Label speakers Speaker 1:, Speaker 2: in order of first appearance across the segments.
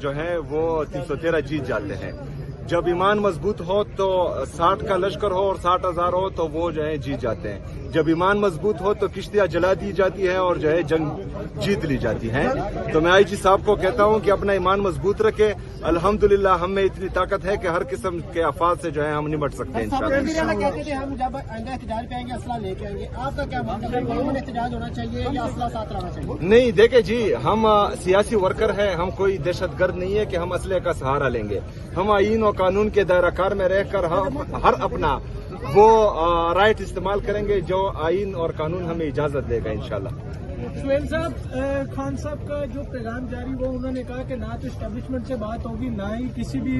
Speaker 1: जो है वो 313 जीत जाते हैं। जब ईमान मजबूत हो तो 60 का लश्कर हो और 60,000 हो तो वो जो है जीत जाते हैं। जब ईमान मजबूत हो तो किश्तियां जला दी जाती है और जो है जंग जीत ली जाती है। तो मैं आईजी साहब को कहता हूं कि अपना ईमान मजबूत रखे। अल्हम्दुलिल्लाह हम में इतनी ताकत है कि हर किस्म के आफात से जो है हम निपट सकते हैं इंशाअल्लाह।
Speaker 2: कहते थे हम जब एहतजाज पे आएंगे असला लेके आएंगे, आपका क्या मतलब है? कौन एहतजाज होना चाहिए या असला साथ रहना चाहिए?
Speaker 1: नहीं, देखे जी, हम सियासी वर्कर हैं, हम कोई दहशतगर्द नहीं है कि हम असले का सहारा लेंगे। हम आईन और कानून के दायराकार में रहकर हर अपना वो राइट इस्तेमाल करेंगे जो आईन और कानून हमें इजाजत देगा इंशाल्लाह।
Speaker 2: सुहेल साहब, खान साहब का जो पैगाम जारी वो उन्होंने कहा कि ना तो एस्टेब्लिशमेंट से बात होगी ना ही किसी भी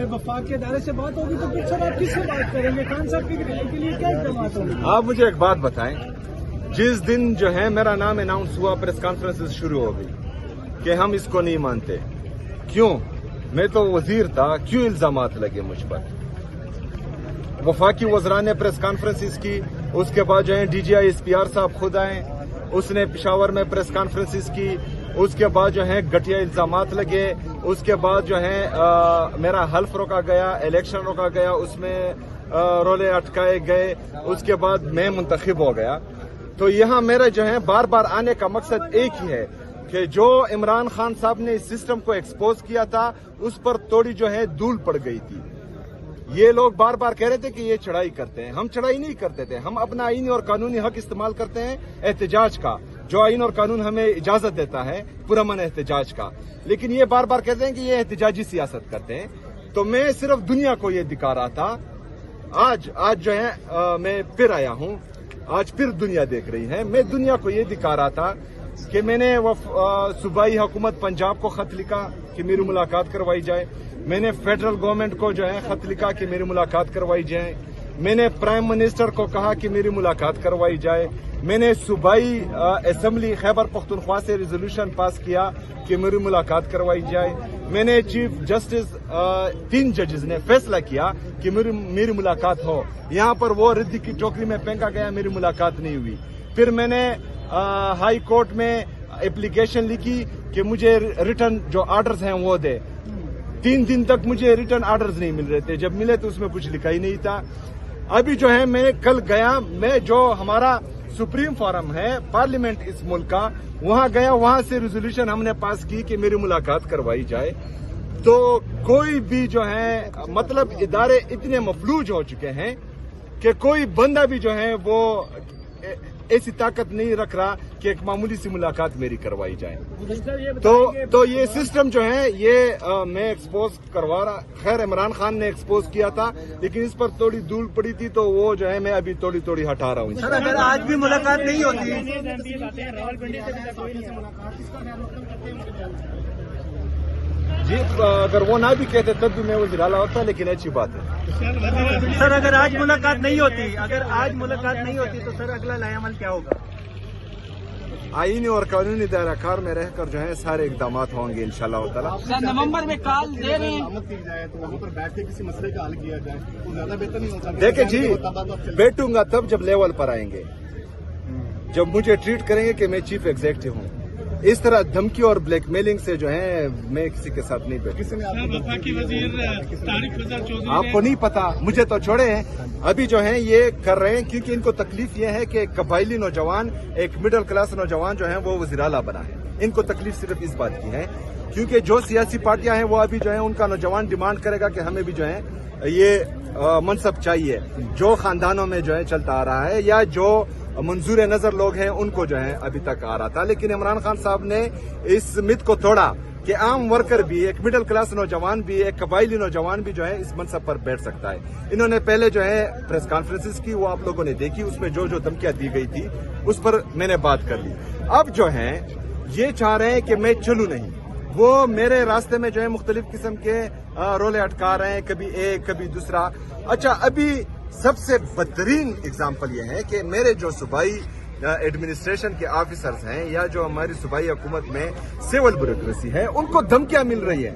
Speaker 2: वफाक के इदारे से बात होगी, तो फिर सर आप किससे बात करेंगे? खान साहब के लिए क्या इक़दामात होंगे?
Speaker 1: आप मुझे एक बात बताएं, जिस दिन जो है मेरा नाम अनाउंस हुआ, प्रेस कॉन्फ्रेंस शुरू हो गई कि हम इसको नहीं मानते, क्यों? मैं तो वजीर था, क्यों इल्जामात लगे मुझ पर? वफाकी वज़रा ने प्रेस कॉन्फ्रेंस की, उसके बाद जो है DGI SPR साहब खुद आए, उसने पेशावर में प्रेस कॉन्फ्रेंस की, उसके बाद जो है घटिया इल्जामात लगे, उसके बाद जो है मेरा हल्फ रोका गया, इलेक्शन रोका गया, उसमें रोले अटकाए गए, उसके बाद मैं मुंतखब हो गया। तो यहाँ मेरा जो है बार बार आने का मकसद एक ही है कि जो इमरान खान साहब ने इस सिस्टम को एक्सपोज किया था उस पर थोड़ी जो है धूल पड़ गई थी। ये लोग बार बार कह रहे थे कि ये चढ़ाई करते हैं, हम चढ़ाई नहीं करते थे, हम अपना आईनी और कानूनी हक इस्तेमाल करते हैं एहतजाज का, जो आईन और कानून हमें इजाजत देता है पुरअमन एहतजाज का। लेकिन ये बार बार कहते हैं कि ये एहतजाजी सियासत करते हैं। तो मैं सिर्फ दुनिया को ये दिखा रहा था। आज जो है मैं फिर आया हूँ, आज फिर दुनिया देख रही है। मैं दुनिया को ये दिखा रहा था कि मैंने सूबाई हुकूमत पंजाब को खत लिखा कि मेरी मुलाकात करवाई जाए। मैंने फेडरल गवर्नमेंट को जो है खत लिखा कि मेरी मुलाकात करवाई जाए। मैंने प्राइम मिनिस्टर को कहा कि मेरी मुलाकात करवाई जाए। मैंने सूबाई असेंबली खैबर पख्तूनख्वा से रेजोल्यूशन पास किया कि मेरी मुलाकात करवाई जाए। मैंने चीफ जस्टिस 3 जजेस ने फैसला किया कि मेरी मुलाकात हो। यहाँ पर वो रिद्दी की टोकरी में फेंका गया, मेरी मुलाकात नहीं हुई। फिर मैंने हाई कोर्ट में एप्लीकेशन लिखी कि मुझे रिटर्न जो ऑर्डर्स हैं वो दे। 3 दिन तक मुझे रिटर्न ऑर्डर्स नहीं मिल रहे थे, जब मिले तो उसमें कुछ लिखा ही नहीं था। अभी जो है मैं कल गया, मैं जो हमारा सुप्रीम फोरम है पार्लियामेंट इस मुल्क का, वहां गया, वहां से रेजोल्यूशन हमने पास की कि मेरी मुलाकात करवाई जाए। तो कोई भी जो है मतलब इदारे इतने मफलूज हो चुके हैं कि कोई बंदा भी जो है वो ऐसी ताकत नहीं रख रहा कि एक मामूली सी मुलाकात मेरी करवाई जाए। तो ये सिस्टम जो है ये मैं एक्सपोज करवा रहा। खैर इमरान खान ने एक्सपोज किया था, लेकिन इस पर थोड़ी धूल पड़ी थी, तो वो जो है मैं अभी थोड़ी हटा रहा हूँ।
Speaker 2: सर, अगर आज भी मुलाकात नहीं होती
Speaker 1: जी, अगर वो ना भी कहते तब भी मैं वो जिला होता, लेकिन अच्छी बात है।
Speaker 2: सर, अगर आज मुलाकात नहीं होती तो सर अगला लाएअमल क्या होगा?
Speaker 1: आईनी और कानूनी दायराकार में रहकर जो है सारे इकदामात होंगे इंशाअल्लाह ताला।
Speaker 2: सर, नवंबर में कॉल दे रहे हैं
Speaker 3: की जाए तो वहाँ पर बैठ के किसी मसले का हल किया जाए तो ज्यादा बेहतर नहीं होता?
Speaker 1: देखे जी, बैठूंगा तब जब लेवल पर आएंगे, जब मुझे ट्रीट करेंगे कि मैं चीफ एग्जीक्यूटिव हूँ। इस तरह धमकी और ब्लैकमेलिंग से जो है मैं किसी के साथ नहीं बैठूंगा। आपको नहीं पता, मुझे तो छोड़े हैं। अभी जो है ये कर रहे हैं क्योंकि इनको तकलीफ ये है कि एक कबायली नौजवान, एक मिडिल क्लास नौजवान जो है वो वज़ीर आला बना है। इनको तकलीफ सिर्फ इस बात की है क्योंकि जो सियासी पार्टियां हैं वो अभी जो है उनका नौजवान डिमांड करेगा कि हमें भी जो है ये मनसब चाहिए जो खानदानों में जो है चलता आ रहा है या जो मंजूर नजर लोग हैं उनको जो है अभी तक आ रहा था। लेकिन इमरान खान साहब ने इस मिथ को तोड़ा कि आम वर्कर भी, एक मिडिल क्लास नौजवान भी, एक कबायली नौजवान भी जो है इस मनसब पर बैठ सकता है। इन्होंने पहले जो है प्रेस कॉन्फ्रेंसेस की, वो आप लोगों ने देखी, उसमें जो धमकियां दी गई थी उस पर मैंने बात कर ली। अब जो है ये चाह रहे हैं कि मैं चलूं नहीं, वो मेरे रास्ते में जो है मुख्तलिफ किस्म के रोले अटका रहे हैं, कभी एक कभी दूसरा। अच्छा, अभी सबसे बदतरीन एग्जाम्पल ये है कि मेरे जो सूबाई एडमिनिस्ट्रेशन के ऑफिसर्स हैं या जो हमारी सूबाई हुकूमत में सिविल ब्यूरोक्रेसी है, उनको धमकियां मिल रही हैं,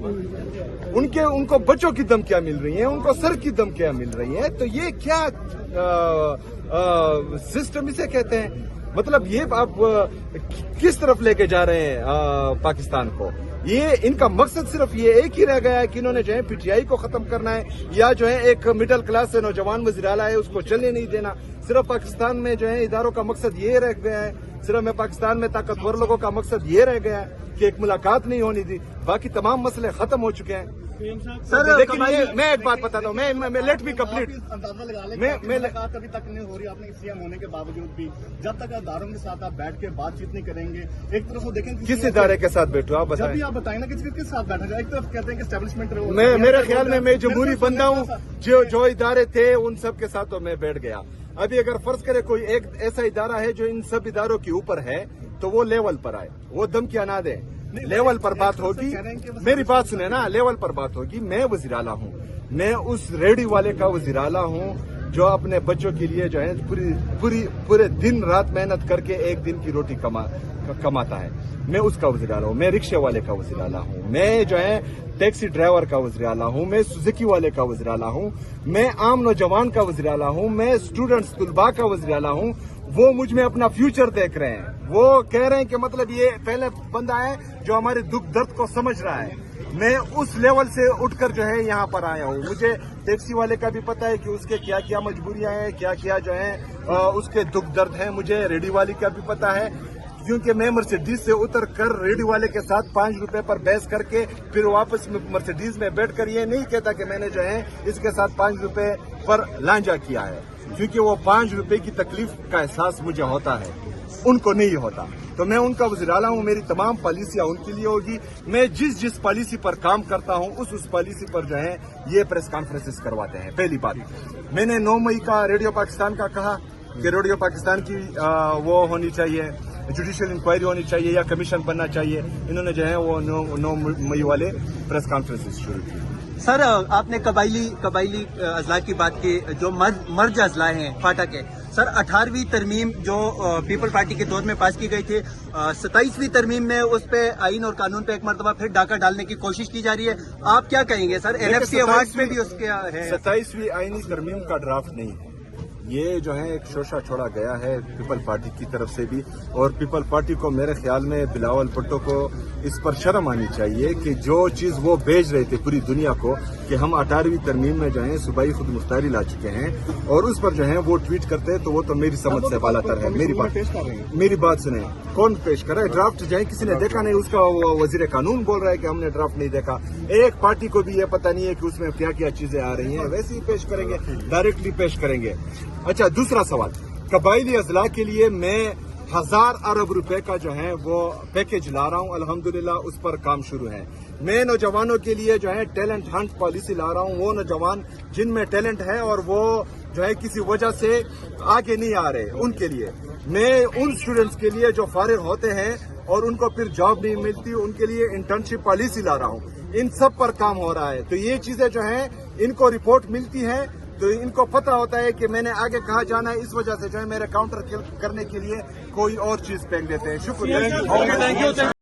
Speaker 1: उनको बच्चों की धमकियां मिल रही हैं, उनको सर की धमकियां मिल रही हैं। तो ये क्या सिस्टम इसे कहते हैं? मतलब ये आप किस तरफ लेके जा रहे हैं पाकिस्तान को? یہ ان کا مقصد صرف یہ ایک ہی رہ گیا ہے کہ انہوں نے جو ہے پی ٹی آئی کو ختم کرنا ہے یا جو ہے ایک مڈل کلاس سے نوجوان وزیر اعلیٰ ہے اس کو چلنے نہیں دینا. صرف پاکستان میں جو ہے اداروں کا مقصد یہ رہ گیا ہے, صرف میں پاکستان میں طاقتور لوگوں کا مقصد یہ رہ گیا ہے کہ ایک ملاقات نہیں ہونی تھی, باقی تمام مسئلے ختم ہو چکے ہیں. لیکن میں ایک بات بتاتا ہوں, میں لیٹ می کمپلیٹ.
Speaker 3: اندازہ لگا لیں ملاقات ابھی تک نہیں ہو رہی, آپ نے سی ایم ہونے کے باوجود بھی جب تک اداروں کے ساتھ آپ بیٹھ کے بات چیت نہیں کریں گے. ایک طرف وہ دیکھیں
Speaker 1: کس ادارے کے ساتھ بیٹھو آپ
Speaker 3: جب
Speaker 1: بتائیں.
Speaker 3: بھی آپ بتائیں نا کس ساتھ بیٹھا جائے. ایک طرف کہتے ہیں کہ اسٹیبلشمنٹ
Speaker 1: میرے خیال میں جمہوری بندہ ہوں, جو ادارے تھے ان سب کے ساتھ تو میں بیٹھ گیا. ابھی اگر فرض کرے کوئی ایک ایسا ادارہ ہے جو ان سب اداروں کے اوپر ہے تو وہ لیول پر آئے, وہ دھمکیاں نہ دیں. لیول پر بات ہوگی, میری بات سنیں نا, لیول پر بات ہوگی. میں وزیر اعلیٰ ہوں, میں اس ریڈی والے کا وزیر اعلیٰ ہوں جو اپنے بچوں کے لیے جو ہے پورے دن رات محنت کر کے ایک دن کی روٹی کماتا ہے. میں اس کا وزیر اعلیٰ ہوں, میں رکشے والے کا وزیر اعلیٰ ہوں, میں جو ہے ٹیکسی ڈرائیور کا وزیر اعلیٰ ہوں, میں سوزوکی والے کا وزیر اعلیٰ ہوں, میں عام نوجوان کا وزیر اعلیٰ ہوں, میں اسٹوڈنٹس طلباء کا وزیر اعلیٰ ہوں. وہ مجھ میں اپنا فیوچر دیکھ رہے ہیں, وہ کہہ رہے ہیں کہ مطلب یہ پہلے بندہ ہے جو ہمارے دکھ درد کو سمجھ رہا ہے. میں اس لیول سے اٹھ کر جو ہے یہاں پر آیا ہوں. مجھے ٹیکسی والے کا بھی پتا ہے کہ اس کے کیا کیا مجبوریاں ہیں, کیا کیا جو ہے اس کے دکھ درد ہیں. مجھے ریڈی والی کا بھی پتا ہے کیونکہ میں مرسیڈیز سے اتر کر ریڈی والے کے ساتھ 5 روپے پر بحث کر کے پھر واپس مرسیڈیز میں بیٹھ کر یہ نہیں کہتا کہ میں نے جو ہے اس کے ساتھ 5 روپے پر لانجا کیا ہے, کیونکہ وہ 5 روپے کی تکلیف کا احساس مجھے ہوتا ہے, ان کو نہیں ہوتا. تو میں ان کا وزیر اعلیٰ ہوں, میری تمام پالیسیاں ان کے لیے ہوگی. میں جس پالیسی پر کام کرتا ہوں اس پالیسی پر جو ہے یہ پریس کانفرنسز کرواتے ہیں. پہلی بات, میں نے 9 مئی کا ریڈیو پاکستان کا کہا کہ ریڈیو پاکستان کی وہ ہونی چاہیے, جوڈیشل انکوائری ہونی چاہیے یا کمیشن بننا چاہیے. انہوں نے جو ہے وہ 9 مئی والے پریس کانفرنسز شروع کی.
Speaker 4: سر آپ نے قبائلی اضلاع کی بات کی, جو مرج اضلاع ہیں فاٹا کے. سر 18ویں ترمیم جو پیپل پارٹی کے دور میں پاس کی گئی تھی, 27ویں ترمیم میں اس پہ آئین اور قانون پہ ایک مرتبہ پھر ڈاکہ ڈالنے کی کوشش کی جا رہی ہے. آپ کیا کہیں گے سر؟ NFC ایوارڈ پہ بھی اس کے ہے.
Speaker 1: 27ویں آئینی ترمیم کا ڈرافٹ نہیں ہے, یہ جو ہے ایک شوشہ چھوڑا گیا ہے پیپل پارٹی کی طرف سے بھی. اور پیپل پارٹی کو میرے خیال میں بلاول بھٹو کو اس پر شرم آنی چاہیے کہ جو چیز وہ بھیج رہے تھے پوری دنیا کو کہ ہم 18ویں ترمیم میں جو ہے صوبائی خود مختاری لا چکے ہیں, اور اس پر جو ہے وہ ٹویٹ کرتے ہیں, تو وہ تو میری سمجھ سے بالا تر ہے. میری بات سنیں, کون پیش کر رہا ہے ڈرافٹ؟ جو ہے کسی نے دیکھا نہیں, اس کا وزیر قانون بول رہا ہے کہ ہم نے ڈرافٹ نہیں دیکھا. ایک پارٹی کو بھی یہ پتہ نہیں ہے کہ اس میں کیا کیا چیزیں آ رہی ہیں, ویسے ہی پیش کریں گے, ڈائریکٹلی پیش کریں گے. اچھا, دوسرا سوال, قبائلی اضلاع کے لیے میں 1000 ارب روپے کا جو ہے وہ پیکج لا رہا ہوں. الحمدللہ اس پر کام شروع ہے. میں نوجوانوں کے لیے جو ہے ٹیلنٹ ہنٹ پالیسی لا رہا ہوں. وہ نوجوان جن میں ٹیلنٹ ہے اور وہ جو ہے کسی وجہ سے آگے نہیں آ رہے, ان کے لیے میں ان اسٹوڈنٹس کے لیے جو فارغ ہوتے ہیں اور ان کو پھر جاب نہیں ملتی, ان کے لیے انٹرنشپ پالیسی لا رہا ہوں. ان سب پر کام ہو رہا ہے. تو یہ چیزیں جو ہیں ان کو رپورٹ ملتی ہے تو ان کو پتہ ہوتا ہے کہ میں نے آگے کہاں جانا ہے. اس وجہ سے جو ہے میرے کاؤنٹر کرنے کے لیے کوئی اور چیز پھینک دیتے ہیں. شکریہ.